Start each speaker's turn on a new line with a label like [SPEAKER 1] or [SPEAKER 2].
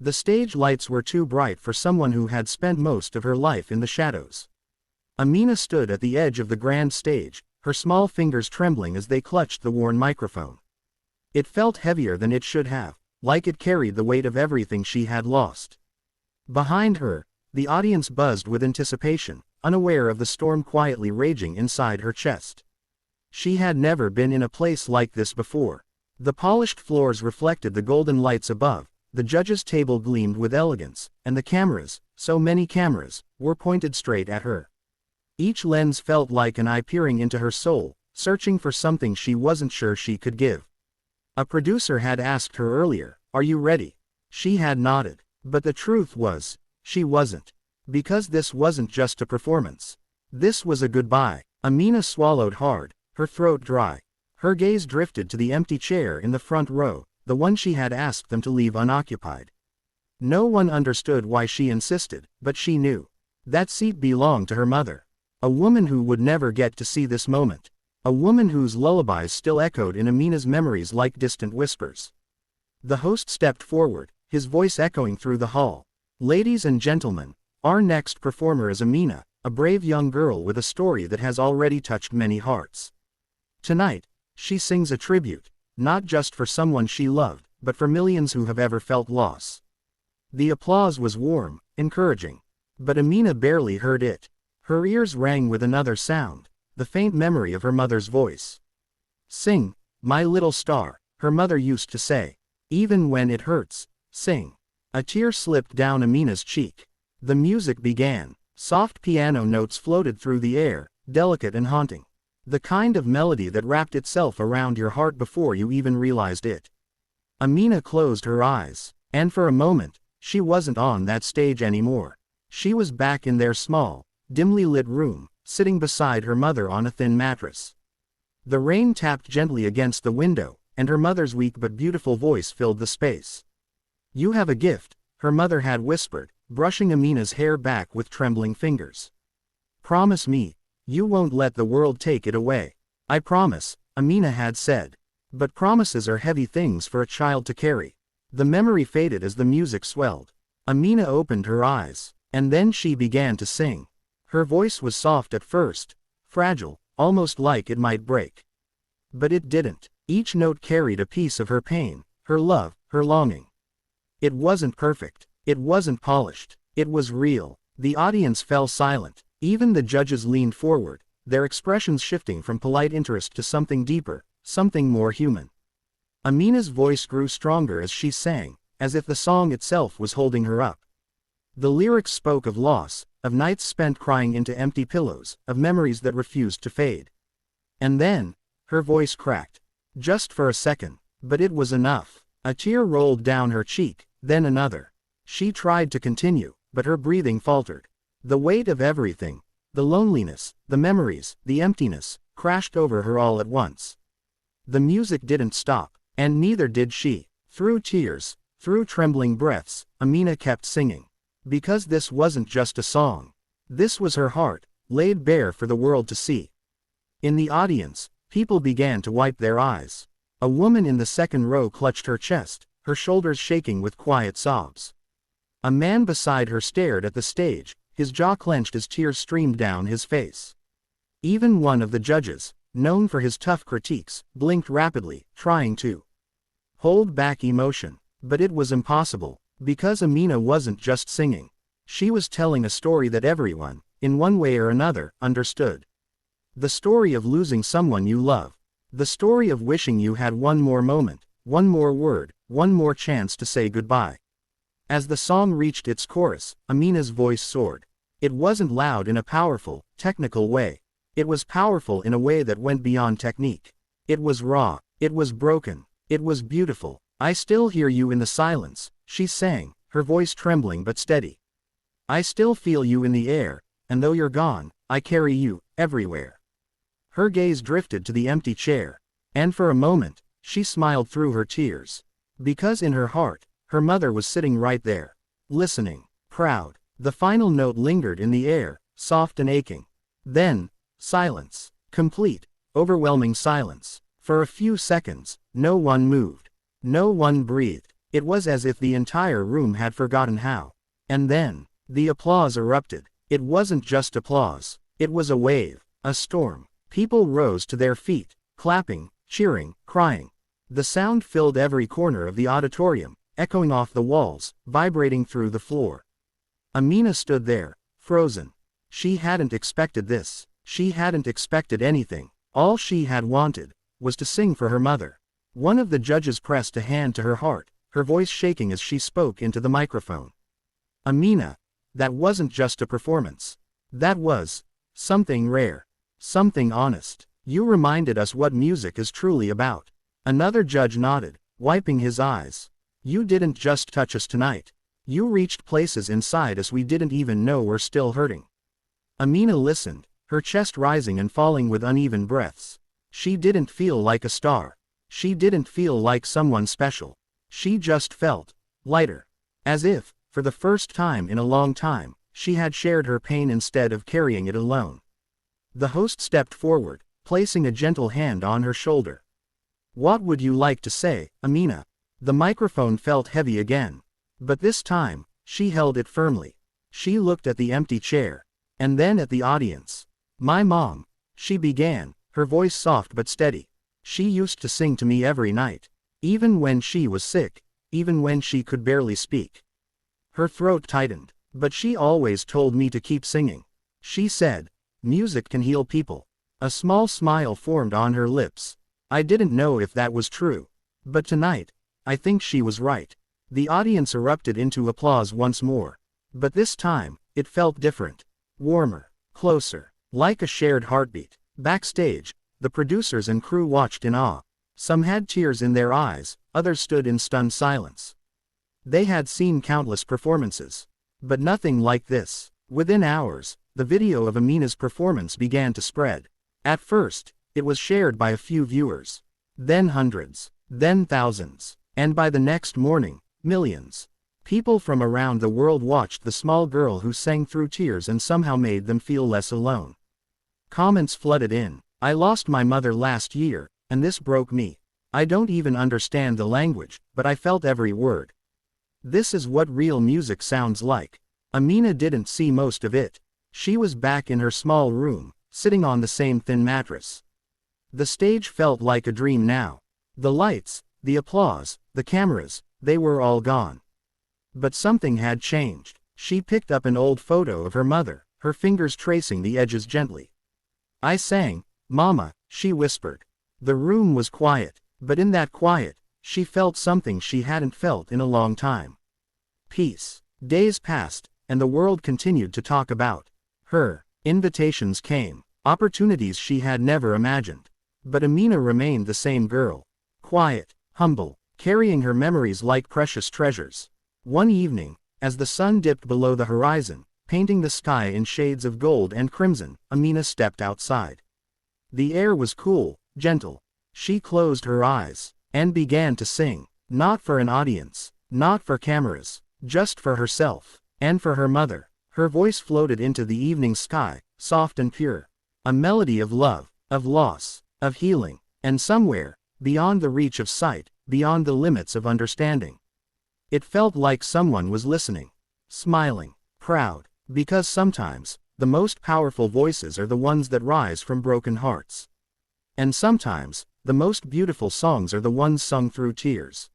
[SPEAKER 1] The stage lights were too bright for someone who had spent most of her life in the shadows. Amina stood at the edge of the grand stage, her small fingers trembling as they clutched the worn microphone. It felt heavier than it should have, like it carried the weight of everything she had lost. Behind her, the audience buzzed with anticipation, unaware of the storm quietly raging inside her chest. She had never been in a place like this before. The polished floors reflected the golden lights above, the judges' table gleamed with elegance, and the cameras, so many cameras, were pointed straight at her. Each lens felt like an eye peering into her soul, searching for something she wasn't sure she could give. A producer had asked her earlier, "Are you ready?" She had nodded. But the truth was, she wasn't. Because this wasn't just a performance. This was a goodbye. Amina swallowed hard, her throat dry. Her gaze drifted to the empty chair in the front row, the one she had asked them to leave unoccupied. No one understood why she insisted, but she knew. That seat belonged to her mother. A woman who would never get to see this moment. A woman whose lullabies still echoed in Amina's memories like distant whispers. The host stepped forward, his voice echoing through the hall. "Ladies and gentlemen, our next performer is Amina, a brave young girl with a story that has already touched many hearts. Tonight, she sings a tribute, not just for someone she loved, but for millions who have ever felt loss." The applause was warm, encouraging. But Amina barely heard it. Her ears rang with another sound, the faint memory of her mother's voice. "Sing, my little star," her mother used to say. "Even when it hurts, sing." A tear slipped down Amina's cheek. The music began. Soft piano notes floated through the air, delicate and haunting. The kind of melody that wrapped itself around your heart before you even realized it. Amina closed her eyes, and for a moment, she wasn't on that stage anymore. She was back in their small, dimly lit room, sitting beside her mother on a thin mattress. The rain tapped gently against the window, and her mother's weak but beautiful voice filled the space. "You have a gift," her mother had whispered, brushing Amina's hair back with trembling fingers. "Promise me, you won't let the world take it away." "I promise," Amina had said. But promises are heavy things for a child to carry. The memory faded as the music swelled. Amina opened her eyes, and then she began to sing. Her voice was soft at first, fragile, almost like it might break. But it didn't. Each note carried a piece of her pain, her love, her longing. It wasn't perfect. It wasn't polished. It was real. The audience fell silent. Even the judges leaned forward, their expressions shifting from polite interest to something deeper, something more human. Amina's voice grew stronger as she sang, as if the song itself was holding her up. The lyrics spoke of loss, of nights spent crying into empty pillows, of memories that refused to fade. And then, her voice cracked. Just for a second, but it was enough. A tear rolled down her cheek, then another. She tried to continue, but her breathing faltered. The weight of everything, the loneliness, the memories, the emptiness, crashed over her all at once. The music didn't stop, and neither did she. Through tears, through trembling breaths, Amina kept singing. Because this wasn't just a song. This was her heart, laid bare for the world to see. In the audience, people began to wipe their eyes. A woman in the second row clutched her chest, her shoulders shaking with quiet sobs. A man beside her stared at the stage, his jaw clenched as tears streamed down his face. Even one of the judges, known for his tough critiques, blinked rapidly, trying to hold back emotion. But it was impossible, because Amina wasn't just singing. She was telling a story that everyone, in one way or another, understood. The story of losing someone you love. The story of wishing you had one more moment, one more word, one more chance to say goodbye. As the song reached its chorus, Amina's voice soared. It wasn't loud in a powerful, technical way. It was powerful in a way that went beyond technique. It was raw. It was broken. It was beautiful. "I still hear you in the silence," she sang, her voice trembling but steady. "I still feel you in the air, and though you're gone, I carry you, everywhere." Her gaze drifted to the empty chair, and for a moment, she smiled through her tears. Because in her heart, her mother was sitting right there, listening, proud. The final note lingered in the air, soft and aching. Then, silence. Complete, overwhelming silence. For a few seconds, no one moved. No one breathed. It was as if the entire room had forgotten how. And then, the applause erupted. It wasn't just applause. It was a wave, a storm. People rose to their feet, clapping, cheering, crying. The sound filled every corner of the auditorium, echoing off the walls, vibrating through the floor. Amina stood there, frozen. She hadn't expected this. She hadn't expected anything. All she had wanted was to sing for her mother. One of the judges pressed a hand to her heart, her voice shaking as she spoke into the microphone. Amina, that wasn't just a performance. That was something rare. Something honest. You reminded us what music is truly about. Another judge nodded, wiping his eyes. You didn't just touch us tonight. You reached places inside us we didn't even know were still hurting. Amina listened, her chest rising and falling with uneven breaths. She didn't feel like a star. She didn't feel like someone special. She just felt lighter. As if, for the first time in a long time, she had shared her pain instead of carrying it alone. The host stepped forward, placing a gentle hand on her shoulder. What would you like to say, Amina? The microphone felt heavy again. But this time, she held it firmly. She looked at the empty chair. And then at the audience. My mom, she began, her voice soft but steady. She used to sing to me every night. Even when she was sick, even when she could barely speak. Her throat tightened, but she always told me to keep singing. She said, music can heal people. A small smile formed on her lips. I didn't know if that was true. But tonight, I think she was right. The audience erupted into applause once more. But this time, it felt different. Warmer, closer, like a shared heartbeat. Backstage, the producers and crew watched in awe. Some had tears in their eyes, others stood in stunned silence. They had seen countless performances. But nothing like this. Within hours, the video of Amina's performance began to spread. At first, it was shared by a few viewers. Then hundreds. Then thousands. And by the next morning, millions. People from around the world watched the small girl who sang through tears and somehow made them feel less alone. Comments flooded in. I lost my mother last year, and this broke me. I don't even understand the language, but I felt every word. This is what real music sounds like. Amina didn't see most of it. She was back in her small room, sitting on the same thin mattress. The stage felt like a dream now. The lights, the applause, the cameras, they were all gone. But something had changed. She picked up an old photo of her mother, her fingers tracing the edges gently. I sang, Mama, she whispered. The room was quiet, but in that quiet, she felt something she hadn't felt in a long time. Peace. Days passed, and the world continued to talk about her. Invitations came, opportunities she had never imagined. But Amina remained the same girl. Quiet, humble, carrying her memories like precious treasures. One evening, as the sun dipped below the horizon, painting the sky in shades of gold and crimson, Amina stepped outside. The air was cool, gentle. She closed her eyes, and began to sing. Not for an audience, not for cameras, just for herself, and for her mother. Her voice floated into the evening sky, soft and pure. A melody of love, of loss, of healing, and somewhere, beyond the reach of sight, beyond the limits of understanding. It felt like someone was listening, smiling, proud, because sometimes, the most powerful voices are the ones that rise from broken hearts. And sometimes, the most beautiful songs are the ones sung through tears.